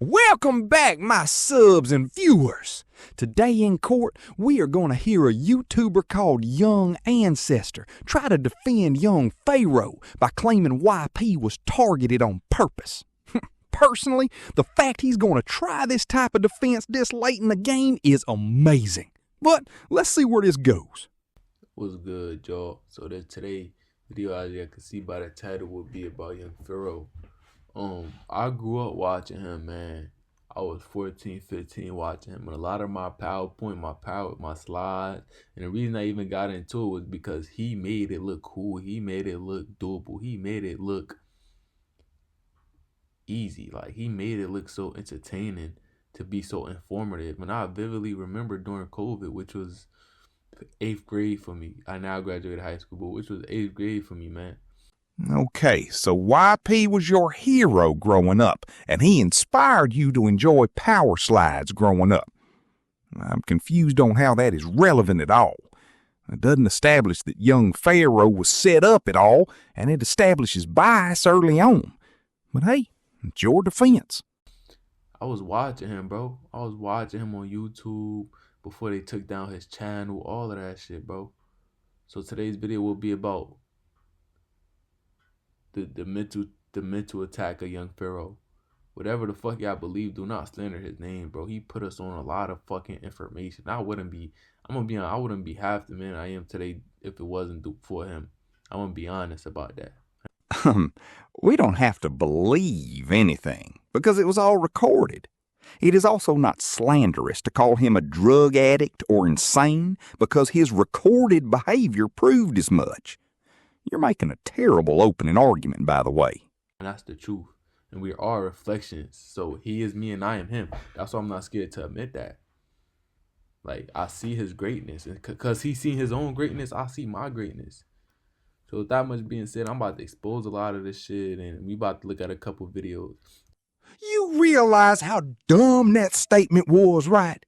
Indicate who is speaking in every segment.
Speaker 1: Welcome back, my subs and viewers. Today in court, we are going to hear a YouTuber called Young Ancestor try to defend Young Pharaoh by claiming YP was targeted on purpose. Personally, the fact he's going to try this type of defense this late in the game is amazing. But let's see where this goes.
Speaker 2: What's good, y'all? So that today video, as you can see by the title, will be about Young Pharaoh. I grew up watching him, man. I was 14, 15 watching him, and a lot of my PowerPoint, my slides, and the reason I even got into it was because he made it look cool. He made it look doable. He made it look easy. Like, he made it look so entertaining to be so informative. And I vividly remember during COVID, which was 8th grade for me. I now graduated high school, but which was 8th grade for me, man.
Speaker 1: Okay, so YP was your hero growing up, and he inspired you to enjoy power slides growing up. I'm confused on how that is relevant at all. It doesn't establish that Young Pharaoh was set up at all, and it establishes bias early on. But hey, it's your defense.
Speaker 2: I was watching him, bro. I was watching him on YouTube before they took down his channel, all of that shit, bro. So today's video will be about the mental attack of Young Pharaoh. Whatever the fuck y'all believe, do not slander his name, bro. He put us on a lot of fucking information. I wouldn't be half the man I am today if it wasn't for him. I'm gonna be honest about that.
Speaker 1: We don't have to believe anything because it was all recorded. It is also not slanderous to call him a drug addict or insane because his recorded behavior proved as much. You're making a terrible opening argument, by the way.
Speaker 2: And that's the truth. And we are reflections. So he is me and I am him. That's why I'm not scared to admit that. Like, I see his greatness. And because he's seen his own greatness, I see my greatness. So with that much being said, I'm about to expose a lot of this shit. And we about to look at a couple videos.
Speaker 1: You realize how dumb that statement was, right?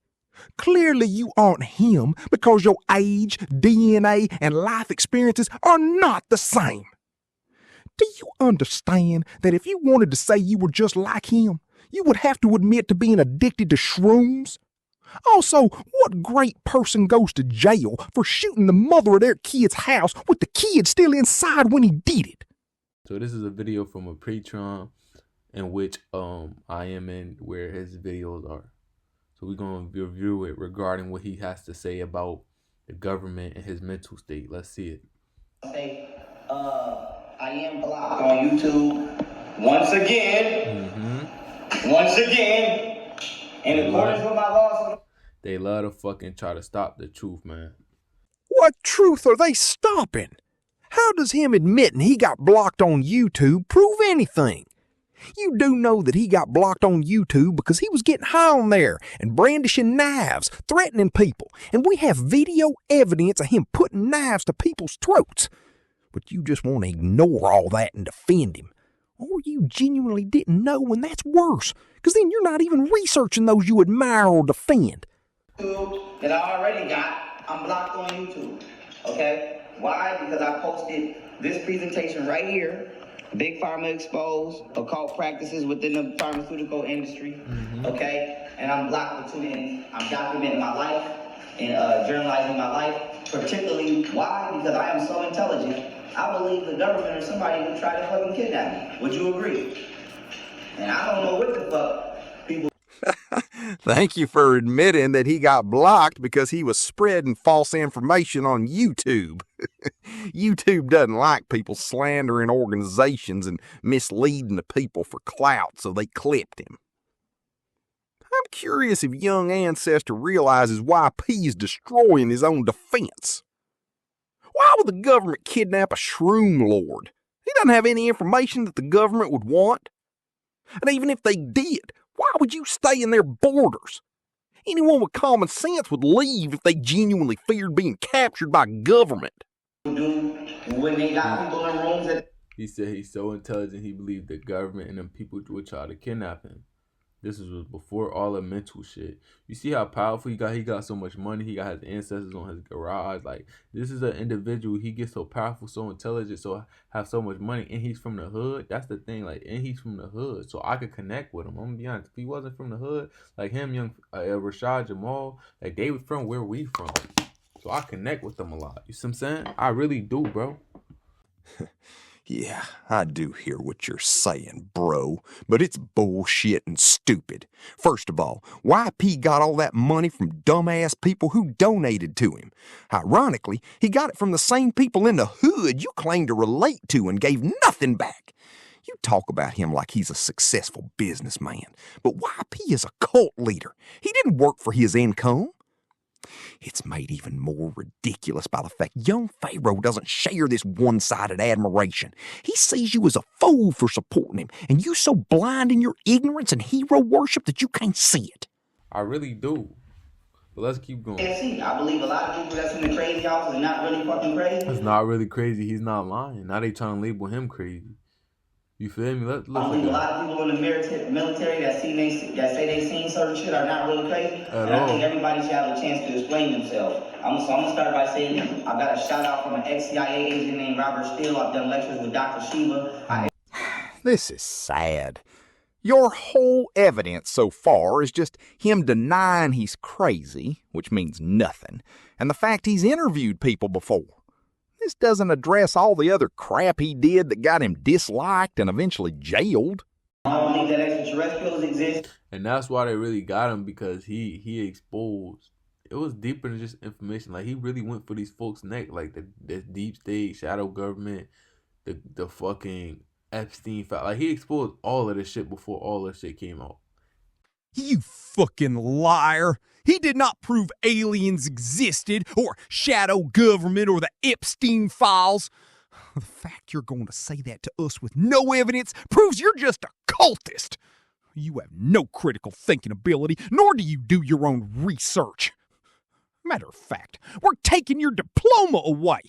Speaker 1: Clearly you aren't him because your age, DNA, and life experiences are not the same. Do you understand that if you wanted to say you were just like him, you would have to admit to being addicted to shrooms? Also, what great person goes to jail for shooting the mother of their kid's house with the kid still inside when he did it?
Speaker 2: So this is a video from a Patreon in which I am in, where his videos are. So we're going to review it regarding what he has to say about the government and his mental state. Let's see it.
Speaker 3: I am blocked on YouTube once again. Once again. In accordance with my laws.
Speaker 2: They love to fucking try to stop the truth, man.
Speaker 1: What truth are they stopping? How does him admitting he got blocked on YouTube prove anything? You do know that he got blocked on YouTube because he was getting high on there and brandishing knives, threatening people, and we have video evidence of him putting knives to people's throats. But you just want to ignore all that and defend him. Or you genuinely didn't know, and that's worse, because then you're not even researching those you admire or defend.
Speaker 3: That I already got, I'm blocked on YouTube, okay? Why? Because I posted this presentation right here, Big Pharma Exposed, occult practices within the pharmaceutical industry, okay? And I'm blocked for 2 minutes. I'm documenting my life and journalizing my life, particularly why? Because I am so intelligent. I believe the government or somebody would try to fucking kidnap me. Would you agree? And I don't know what the fuck people...
Speaker 1: Thank you for admitting that he got blocked because he was spreading false information on YouTube. YouTube doesn't like people slandering organizations and misleading the people for clout, so they clipped him. I'm curious if Young Ancestor realizes YP is destroying his own defense. Why would the government kidnap a shroom lord? He doesn't have any information that the government would want. And even if they did, why would you stay in their borders? Anyone with common sense would leave if they genuinely feared being captured by government.
Speaker 3: When they got people in rooms that...
Speaker 2: He said he's so intelligent he believed the government and them people would try to kidnap him. This was before all the mental shit. You see how powerful he got? He got so much money. He got his ancestors on his garage. Like, this is an individual. He gets so powerful, so intelligent, so have so much money, and he's from the hood. That's the thing. Like, and he's from the hood, so I could connect with him. I'm gonna be honest. If he wasn't from the hood, like him, young Rashad Jamal, like they were from where we from. So I connect with them a lot. You see what I'm saying? I really do, bro.
Speaker 1: Yeah, I do hear what you're saying, bro, but it's bullshit and stupid. First of all, YP got all that money from dumbass people who donated to him. Ironically, he got it from the same people in the hood you claim to relate to and gave nothing back. You talk about him like he's a successful businessman, but YP is a cult leader. He didn't work for his income. It's made even more ridiculous by the fact Young Pharaoh doesn't share this one-sided admiration. He sees you as a fool for supporting him, and you so blind in your ignorance and hero worship that you can't see it.
Speaker 2: I really do. But let's keep going.
Speaker 3: I believe a lot of people that's in the crazy house is not really fucking crazy.
Speaker 2: It's not really crazy. He's not lying. Now they trying to label him crazy. You feel me? Let's
Speaker 3: I believe a lot of people in the military that say they seen certain shit are not really crazy. I think everybody should have a chance to explain themselves. I'm gonna start by saying I got a shout out from an ex-CIA agent named Robert Steele. I've done lectures with Dr. Shiva.
Speaker 1: This is sad. Your whole evidence so far is just him denying he's crazy, which means nothing, and the fact he's interviewed people before. This doesn't address all the other crap he did that got him disliked and eventually jailed.
Speaker 3: I don't believe that extraterrestrials exist.
Speaker 2: And that's why they really got him, because he exposed. It was deeper than just information. Like, he really went for these folks' neck. Like, the deep state, shadow government, the fucking Epstein file. Like, he exposed all of this shit before all this shit came out.
Speaker 4: You fucking liar. He did not prove aliens existed, or shadow government, or the Epstein files. The fact you're going to say that to us with no evidence proves you're just a cultist. You have no critical thinking ability, nor do you do your own research. Matter of fact, we're taking your diploma away.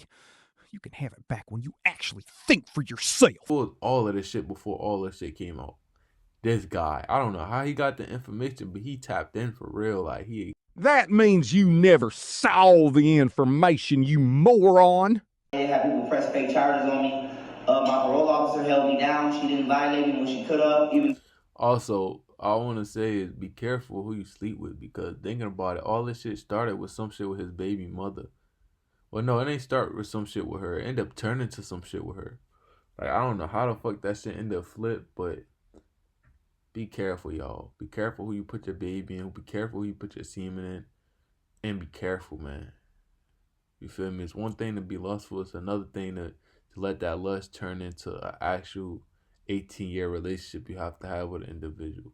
Speaker 4: You can have it back when you actually think for yourself.
Speaker 2: All of this shit before all this shit came out. This guy, I don't know how he got the information, but he tapped in for real. Like,
Speaker 4: That means you never saw the information, you moron.
Speaker 3: They had people press fake charges on me. My parole officer held me down. She didn't violate me when she could have.
Speaker 2: Also, I want to say is be careful who you sleep with, because thinking about it, all this shit started with some shit with his baby mother. Well, no, it ain't start with some shit with her. It ended up turning to some shit with her. Like, I don't know how the fuck that shit ended up flipped, but be careful, y'all. Be careful who you put your baby in. Be careful who you put your semen in. And be careful, man. You feel me? It's one thing to be lustful. It's another thing to let that lust turn into an actual 18-year relationship you have to have with an individual.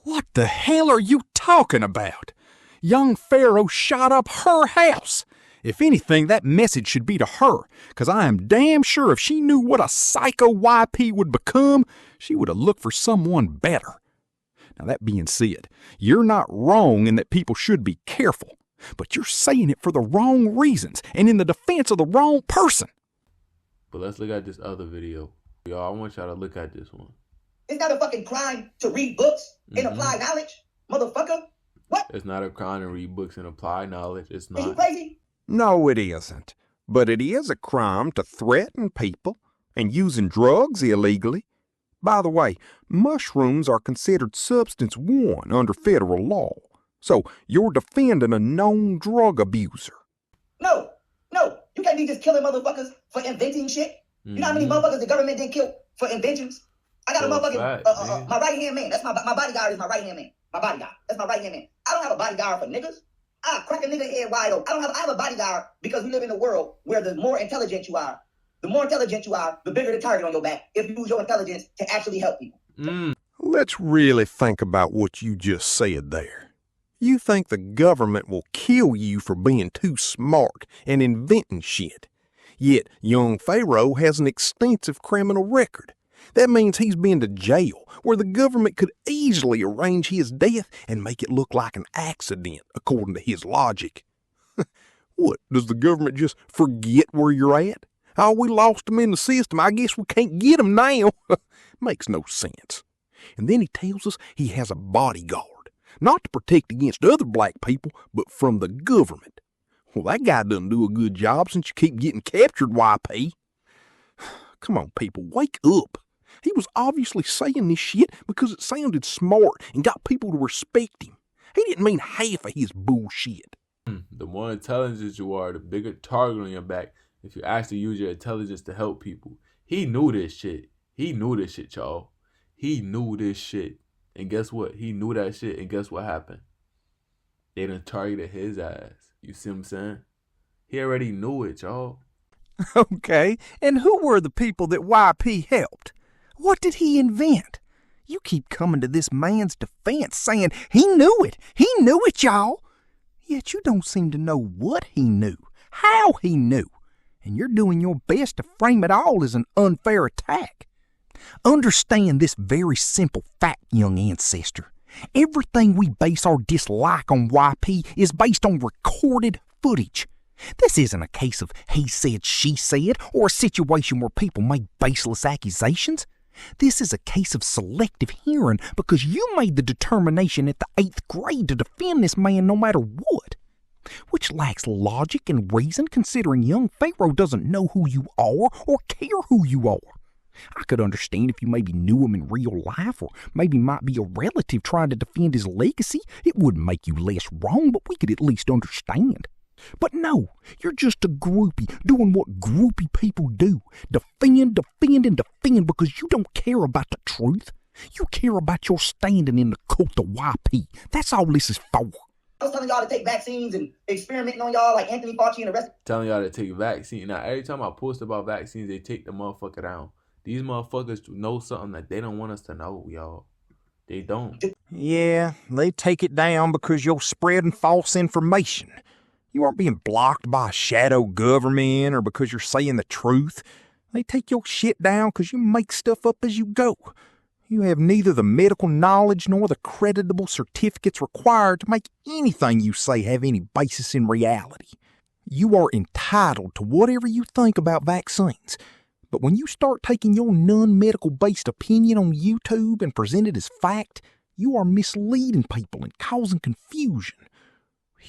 Speaker 4: What the hell are you talking about? Young Pharaoh shot up her house. If anything, that message should be to her, because I am damn sure if she knew what a psycho YP would become, she would have looked for someone better. Now, that being said, you're not wrong in that people should be careful, but you're saying it for the wrong reasons and in the defense of the wrong person.
Speaker 2: But let's look at this other video. Y'all, I want y'all to look at this one.
Speaker 3: It's not a fucking crime to read books and apply knowledge, motherfucker. What?
Speaker 2: It's not a crime to read books and apply knowledge. It's not.
Speaker 3: Are you crazy?
Speaker 1: No, it isn't. But it is a crime to threaten people and using drugs illegally. By the way, mushrooms are considered substance 1 under federal law. So you're defending a known drug abuser.
Speaker 3: No. You can't be just killing motherfuckers for inventing shit. You know how many motherfuckers the government didn't kill for inventions? I got a motherfucking, my right-hand man. That's my bodyguard is my right-hand man. My bodyguard. That's my right-hand man. I don't have a bodyguard for niggas. I'll crack a nigga head wide open. I have a bodyguard because we live in a world where the more intelligent you are, the bigger the target on your back if you use your intelligence to actually help people.
Speaker 1: Let's really think about what you just said there. You think the government will kill you for being too smart and inventing shit. Yet Young Pharaoh has an extensive criminal record. That means he's been to jail, where the government could easily arrange his death and make it look like an accident, according to his logic. What, does the government just forget where you're at? Oh, we lost him in the system. I guess we can't get him now. Makes no sense. And then he tells us he has a bodyguard, not to protect against other black people, but from the government. Well, that guy doesn't do a good job since you keep getting captured, YP. Come on, people, wake up. He was obviously saying this shit because it sounded smart and got people to respect him. He didn't mean half of his bullshit.
Speaker 2: The more intelligent you are, the bigger target on your back if you actually use your intelligence to help people. He knew this shit. He knew this shit, y'all. He knew this shit. And guess what? He knew that shit, and guess what happened? They done targeted his ass. You see what I'm saying? He already knew it, y'all.
Speaker 4: Okay, and who were the people that YP helped? What did he invent? You keep coming to this man's defense saying he knew it. He knew it, y'all. Yet you don't seem to know what he knew, how he knew, and you're doing your best to frame it all as an unfair attack. Understand this very simple fact, young ancestor. Everything we base our dislike on YP is based on recorded footage. This isn't a case of he said, she said, or a situation where people make baseless accusations. This is a case of selective hearing because you made the determination at the 8th grade to defend this man no matter what. Which lacks logic and reason considering young Pharaoh doesn't know who you are or care who you are. I could understand if you maybe knew him in real life or maybe might be a relative trying to defend his legacy. It wouldn't make you less wrong, but we could at least understand. But no, you're just a groupie doing what groupie people do. Defend, defend, and defend because you don't care about the truth. You care about your standing in the cult of YP. That's all this is for.
Speaker 3: I was telling y'all to take vaccines and experimenting on y'all like Anthony Fauci and the rest.
Speaker 2: Telling y'all to take vaccine. Now, every time I post about vaccines, they take the motherfucker down. These motherfuckers know something that they don't want us to know, y'all. They don't.
Speaker 4: Yeah, they take it down because you're spreading false information. You aren't being blocked by a shadow government or because you're saying the truth. They take your shit down because you make stuff up as you go. You have neither the medical knowledge nor the creditable certificates required to make anything you say have any basis in reality. You are entitled to whatever you think about vaccines. But when you start taking your non-medical based opinion on YouTube and present it as fact, you are misleading people and causing confusion.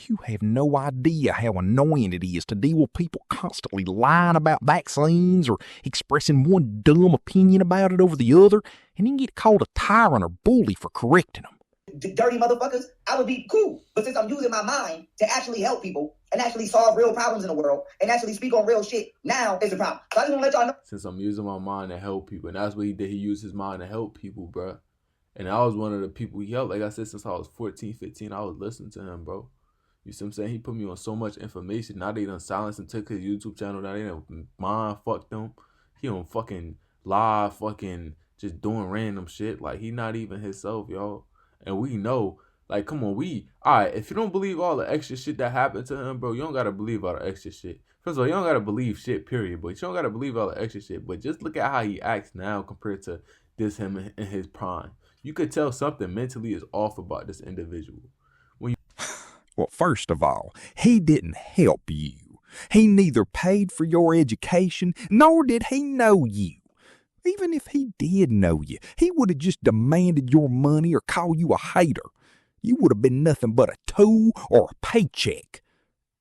Speaker 4: You have no idea how annoying it is to deal with people constantly lying about vaccines or expressing one dumb opinion about it over the other and then get called a tyrant or bully for correcting them.
Speaker 3: Dirty motherfuckers, I would be cool. But since I'm using my mind to actually help people and actually solve real problems in the world and actually speak on real shit, now it's a problem. So I just want to let y'all know.
Speaker 2: Since I'm using my mind to help people, and that's what he did. He used his mind to help people, bro. And I was one of the people he helped. Like I said, since I was 14, 15, I was listening to him, bro. You see what I'm saying? He put me on so much information. Now they done silenced him, took his YouTube channel. Now they done mind fucked him. He on fucking live fucking just doing random shit. Like, he not even himself, y'all. And we know, like, come on, alright, if you don't believe all the extra shit that happened to him, bro, you don't gotta believe all the extra shit. First of all, you don't gotta believe shit, period. But you don't gotta believe all the extra shit. But just look at how he acts now compared to him in his prime. You could tell something mentally is off about this individual.
Speaker 4: Well, first of all, he didn't help you. He neither paid for your education, nor did he know you. Even if he did know you, he would have just demanded your money or called you a hater. You would have been nothing but a tool or a paycheck.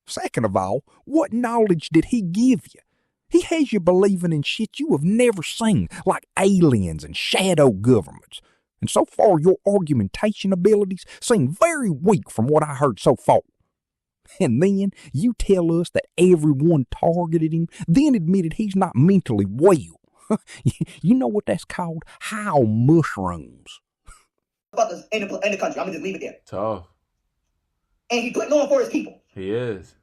Speaker 4: Second of all, what knowledge did he give you? He has you believing in shit you have never seen, like aliens and shadow governments. And so far, your argumentation abilities seem very weak from what I heard so far. And then you tell us that everyone targeted him, then admitted he's not mentally well. You know what that's called? How mushrooms.
Speaker 3: Motherfuckers in the country. I'm gonna just leave it there.
Speaker 2: Tough.
Speaker 3: And he putting on for his people.
Speaker 2: He is.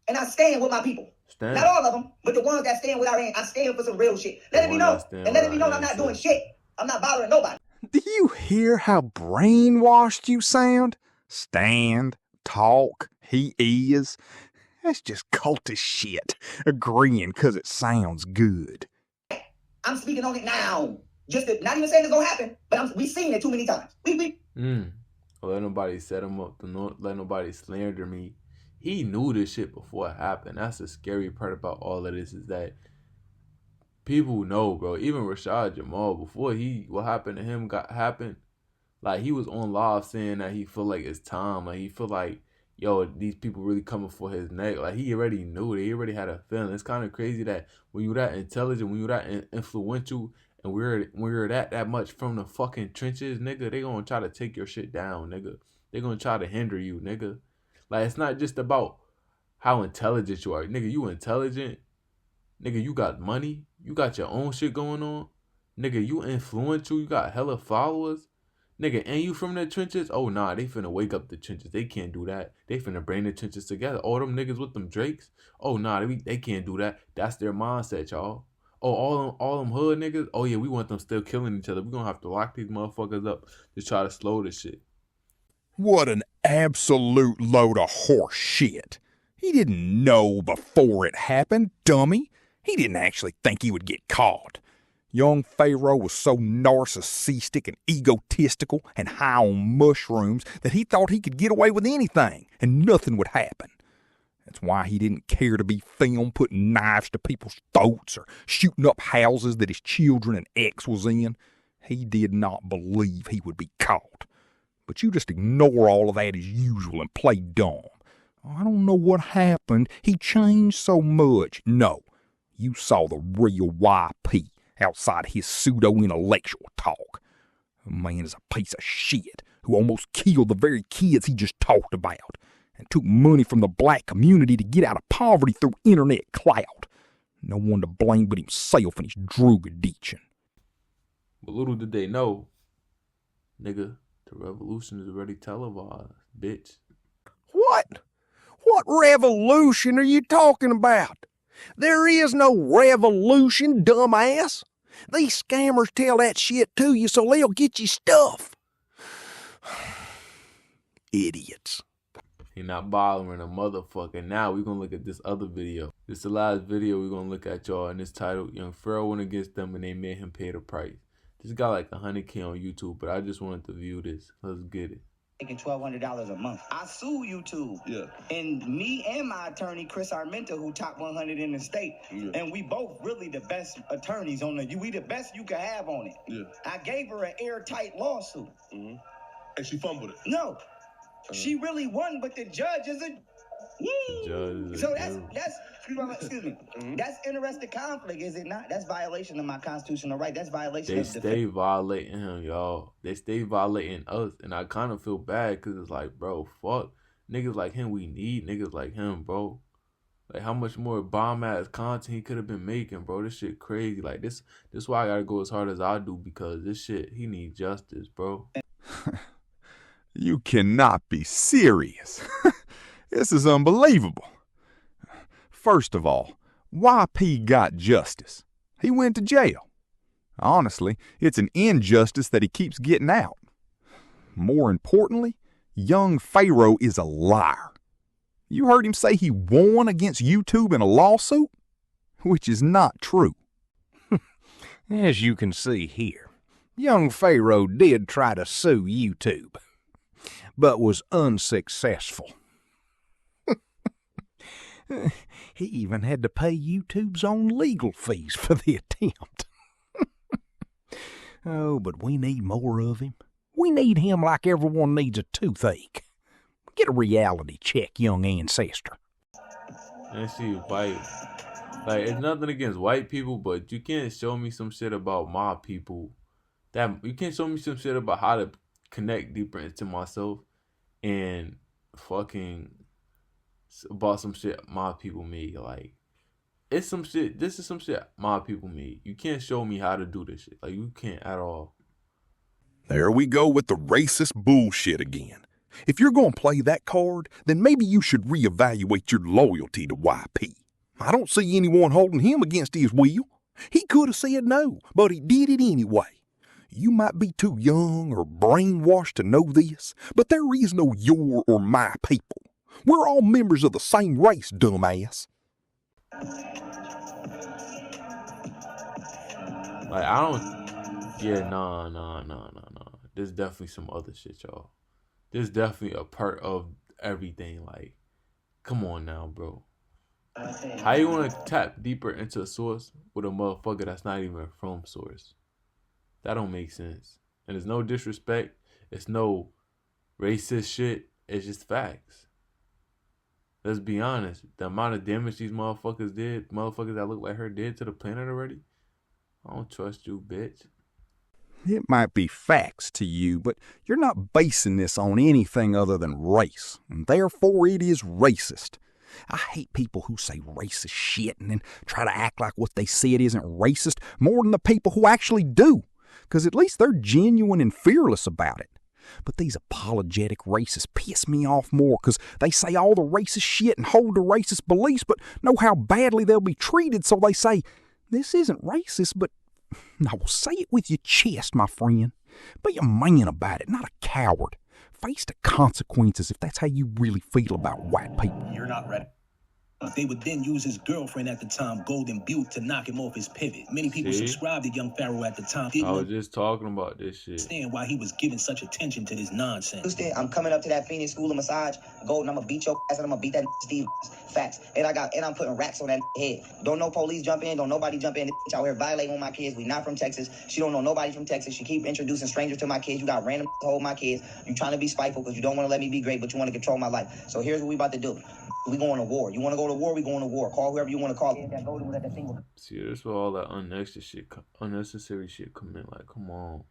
Speaker 3: And I stand with my people.
Speaker 2: Stand.
Speaker 3: Not all of them, but the ones that stand with our hand. I stand for some real shit. Let it be known. And let it be known I'm not doing shit. I'm not bothering nobody.
Speaker 4: Do you hear how brainwashed you sound? Stand, talk, he is. That's just cultish shit, agreeing 'cause it sounds good.
Speaker 3: I'm speaking on it now. Just not even saying it's gonna happen, but we've seen it too many times.
Speaker 2: Don't let nobody set him up. Don't let nobody slander me. He knew this shit before it happened. That's the scary part about all of this is that people know, bro. Even Rashad Jamal, before what happened to him happened, like he was on live saying that he feel like it's time. Like he feel like, yo, these people really coming for his neck. Like he already knew it. He already had a feeling. It's kind of crazy that when you're that intelligent, when you're that influential, and we're that much from the fucking trenches, nigga, they gonna try to take your shit down, nigga. They gonna try to hinder you, nigga. Like it's not just about how intelligent you are, nigga. You intelligent, nigga. You got money. You got your own shit going on, nigga. You influential. You got hella followers. Nigga, and you from the trenches? Oh, nah, they finna wake up the trenches. They can't do that. They finna bring the trenches together. All them niggas with them Drakes? Oh, nah, they can't do that. That's their mindset, y'all. Oh, all them hood niggas? Oh, yeah, we want them still killing each other. We gonna have to lock these motherfuckers up to try to slow this shit.
Speaker 4: What an absolute load of horse shit. He didn't know before it happened, dummy. He didn't actually think he would get caught. Young Pharaoh was so narcissistic and egotistical and high on mushrooms that he thought he could get away with anything and nothing would happen. That's why he didn't care to be filmed putting knives to people's throats or shooting up houses that his children and ex was in. He did not believe he would be caught. But you just ignore all of that as usual and play dumb. I don't know what happened. He changed so much. No, you saw the real YP outside his pseudo-intellectual talk. The man is a piece of shit who almost killed the very kids he just talked about and took money from the black community to get out of poverty through internet clout. No one to blame but himself and his drug addiction.
Speaker 2: But little did they know, nigga, the revolution is already televised, bitch.
Speaker 5: What? What revolution are you talking about? There is no revolution, dumbass. These scammers tell that shit to you so they'll get you stuff. Idiots.
Speaker 2: He not bothering a motherfucker. Now we gonna look at this other video. This is the last video we gonna look at, y'all, and it's titled Young Pharaoh went against them and they made him pay the price. This got like 100K on YouTube, but I just wanted to view this. Let's get it.
Speaker 3: Making $1,200 a month. I sue YouTube.
Speaker 6: Yeah.
Speaker 3: And me and my attorney, Chris Armenta, who top 100 in the state, and we both really the best attorneys on we the best you could have on it.
Speaker 6: Yeah.
Speaker 3: I gave her an airtight lawsuit.
Speaker 6: Mm-hmm. And she fumbled it.
Speaker 3: No. She really won, but the judge is so that's excuse me. Mm-hmm. That's interested conflict, is it not? That's violation of my constitutional right. That's violation of
Speaker 2: They stay violating him, y'all. They stay violating us, and I kind of feel bad because it's like, bro, fuck niggas like him. We need niggas like him, bro. Like how much more bomb ass content he could have been making, bro. This shit crazy. Like this is why I gotta go as hard as I do, because this shit, he needs justice, bro.
Speaker 1: You cannot be serious. This is unbelievable. First of all, YP got justice. He went to jail. Honestly, it's an injustice that he keeps getting out. More importantly, Young Pharaoh is a liar. You heard him say he won against YouTube in a lawsuit, which is not true.
Speaker 5: As you can see here, Young Pharaoh did try to sue YouTube, but was unsuccessful. He even had to pay YouTube's own legal fees for the attempt. Oh, but we need more of him. We need him like everyone needs a toothache. Get a reality check, young ancestor.
Speaker 2: And she white. Like, it's nothing against white people, but you can't show me some shit about my people. You can't show me some shit about how to connect deeper into myself and fucking about some shit my people made. Like, it's some shit. This is some shit my people made. You can't show me how to do this shit. Like, you can't at all.
Speaker 1: There we go with the racist bullshit again. If you're going to play that card, then maybe you should reevaluate your loyalty to YP. I don't see anyone holding him against his will. He could have said no, but he did it anyway. You might be too young or brainwashed to know this, but there is no your or my people. We're all members of the same race, dumbass.
Speaker 2: Like, I don't... Yeah, nah. There's definitely some other shit, y'all. There's definitely a part of everything. Like, come on now, bro. How you want to tap deeper into a source with a motherfucker that's not even from source? That don't make sense. And there's no disrespect. It's no racist shit. It's just facts. Let's be honest. The amount of damage these motherfuckers that look like her did to the planet already. I don't trust you, bitch.
Speaker 4: It might be facts to you, but you're not basing this on anything other than race, and therefore it is racist. I hate people who say racist shit and then try to act like what they said isn't racist more than the people who actually do, because at least they're genuine and fearless about it. But these apologetic racists piss me off more because they say all the racist shit and hold to racist beliefs, but know how badly they'll be treated, so they say, this isn't racist, but now say it with your chest, my friend. Be a man about it, not a coward. Face the consequences if that's how you really feel about white people.
Speaker 7: You're not ready. They would then use his girlfriend at the time, Golden Butte, to knock him off his pivot. Many people subscribed to Young Pharaoh at the time.
Speaker 2: I was just talking about this shit.
Speaker 7: Understand why he was giving such attention to this nonsense.
Speaker 3: I'm coming up to that Phoenix School of Massage, Golden. I'm gonna beat your ass and I'm gonna beat that Steve. Facts. And I'm putting racks on that head. Don't no police jump in. Don't nobody jump in. This out here violating on my kids. We not from Texas. She don't know nobody from Texas. She keep introducing strangers to my kids. You got random hold my kids. You trying to be spiteful because you don't want to let me be great, but you want to control my life. So here's what we about to do. We going to war. You want to go to war? We going to war. Call whoever you want to call.
Speaker 2: See, that's where all that unnecessary shit come in. Like, come on.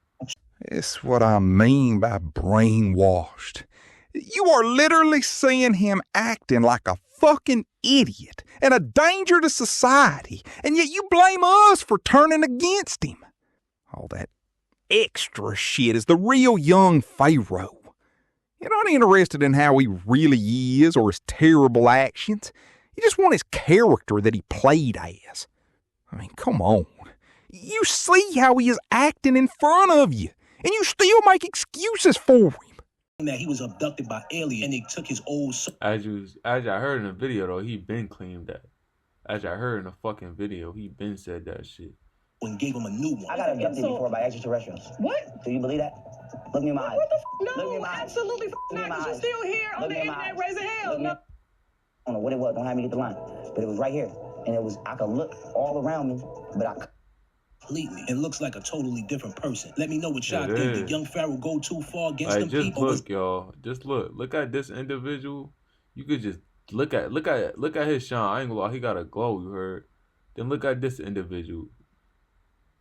Speaker 4: It's what I mean by brainwashed. You are literally seeing him acting like a fucking idiot and a danger to society, and yet you blame us for turning against him. All that extra shit is the real Young Pharaoh. You're not interested in how he really is or his terrible actions. You just want his character that he played as. I mean, come on. You see how he is acting in front of you, and you still make excuses for him.
Speaker 7: That he was abducted by aliens and they took his old soul.
Speaker 2: As I heard in the video though, he been claimed that. As I heard in the fucking video, he been said that shit.
Speaker 7: And gave him a new one.
Speaker 3: I got abducted before by extraterrestrials.
Speaker 8: What?
Speaker 3: Do you believe that? Look me in my eyes.
Speaker 8: No, absolutely not. Because you're still here on the internet raising hell. No.
Speaker 3: I don't know what it was. Don't have me get the line. But it was right here. And I could look all around me, but I
Speaker 7: completely. It looks like a totally different person. Let me know what y'all think. Did Young Pharaoh go too far against them
Speaker 2: just
Speaker 7: people?
Speaker 2: Look, y'all. Just look. Look at this individual. You could just look at his shine. I ain't gonna lie, he got a glow, you heard. Then look at this individual.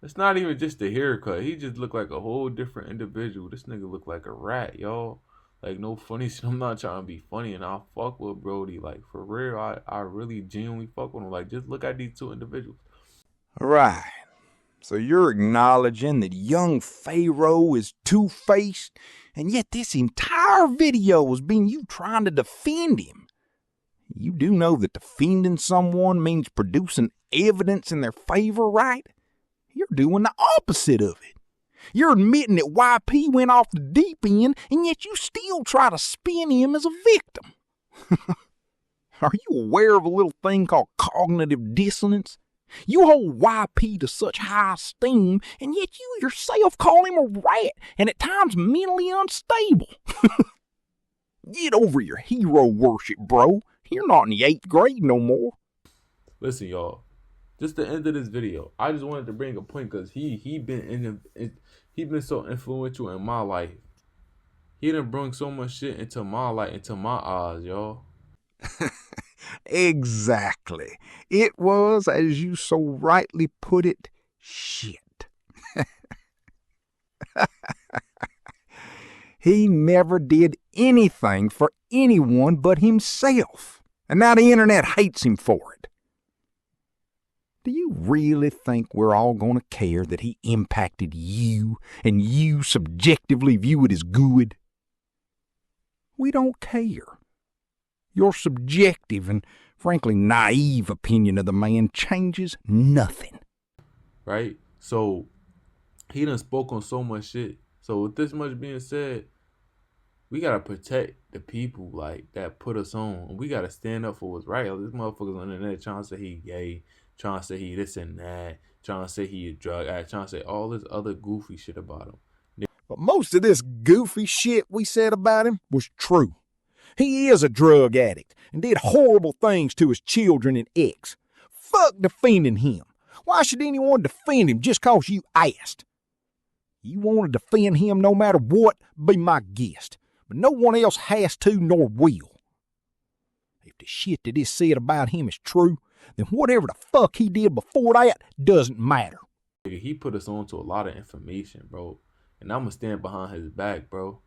Speaker 2: It's not even just the haircut. He just looked like a whole different individual. This nigga look like a rat, y'all. Like, no funny shit. I'm not trying to be funny, and I fuck with Brody. Like, for real, I really genuinely fuck with him. Like, just look at these two individuals.
Speaker 4: Right. So you're acknowledging that Young Pharaoh is two-faced, and yet this entire video has been you trying to defend him. You do know that defending someone means producing evidence in their favor, right? You're doing the opposite of it. You're admitting that YP went off the deep end, and yet you still try to spin him as a victim. Are you aware of a little thing called cognitive dissonance? You hold YP to such high esteem, and yet you yourself call him a rat, and at times mentally unstable. Get over your hero worship, bro. You're not in the 8th grade no more.
Speaker 2: Listen, y'all. Just the end of this video, I just wanted to bring a point because he been so influential in my life. He done brought so much shit into my life, into my eyes, y'all.
Speaker 4: Exactly. It was, as you so rightly put it, shit. He never did anything for anyone but himself, and now the internet hates him for it. Do you really think we're all going to care that he impacted you and you subjectively view it as good? We don't care. Your subjective and frankly naive opinion of the man changes nothing.
Speaker 2: Right? So he done spoke on so much shit. So with this much being said, we gotta protect the people like that put us on. We gotta stand up for what's right. This motherfuckers on the internet trying to say he gay, trying to say he this and that, trying to say he a drug addict, trying to say all this other goofy shit about him.
Speaker 4: But most of this goofy shit we said about him was true.
Speaker 5: He is a drug addict and did horrible things to his children and ex. Fuck defending him. Why should anyone defend him just cause you asked? You want to defend him no matter what, be my guest. But no one else has to nor will. If the shit that is said about him is true, then whatever the fuck he did before that doesn't matter.
Speaker 2: He put us on to a lot of information, bro. And I'm going to stand behind his back, bro.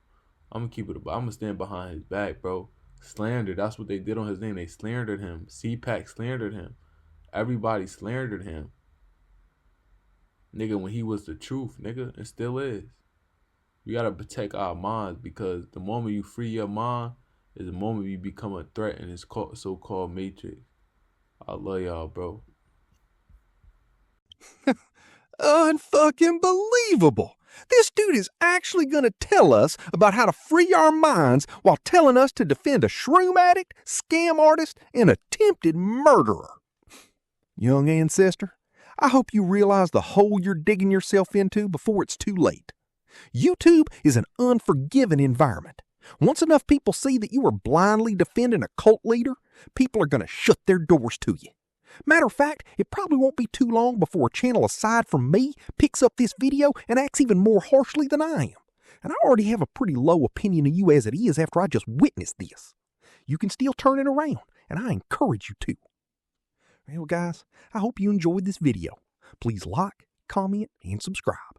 Speaker 2: I'm going to keep it about. I'm going to stand behind his back, bro. Slander, that's what they did on his name. They slandered him. CPAC slandered him. Everybody slandered him. Nigga, when he was the truth, nigga, and still is. We got to protect our minds, because the moment you free your mind is the moment you become a threat in this so-called matrix. I love y'all, bro.
Speaker 5: Unfucking believable. This dude is actually going to tell us about how to free our minds while telling us to defend a shroom addict, scam artist, and attempted murderer. Young ancestor, I hope you realize the hole you're digging yourself into before it's too late. YouTube is an unforgiving environment. Once enough people see that you are blindly defending a cult leader, people are going to shut their doors to you. Matter of fact, it probably won't be too long before a channel aside from me picks up this video and acts even more harshly than I am. And I already have a pretty low opinion of you as it is after I just witnessed this. You can still turn it around, and I encourage you to. Well, guys, I hope you enjoyed this video. Please like, comment, and subscribe.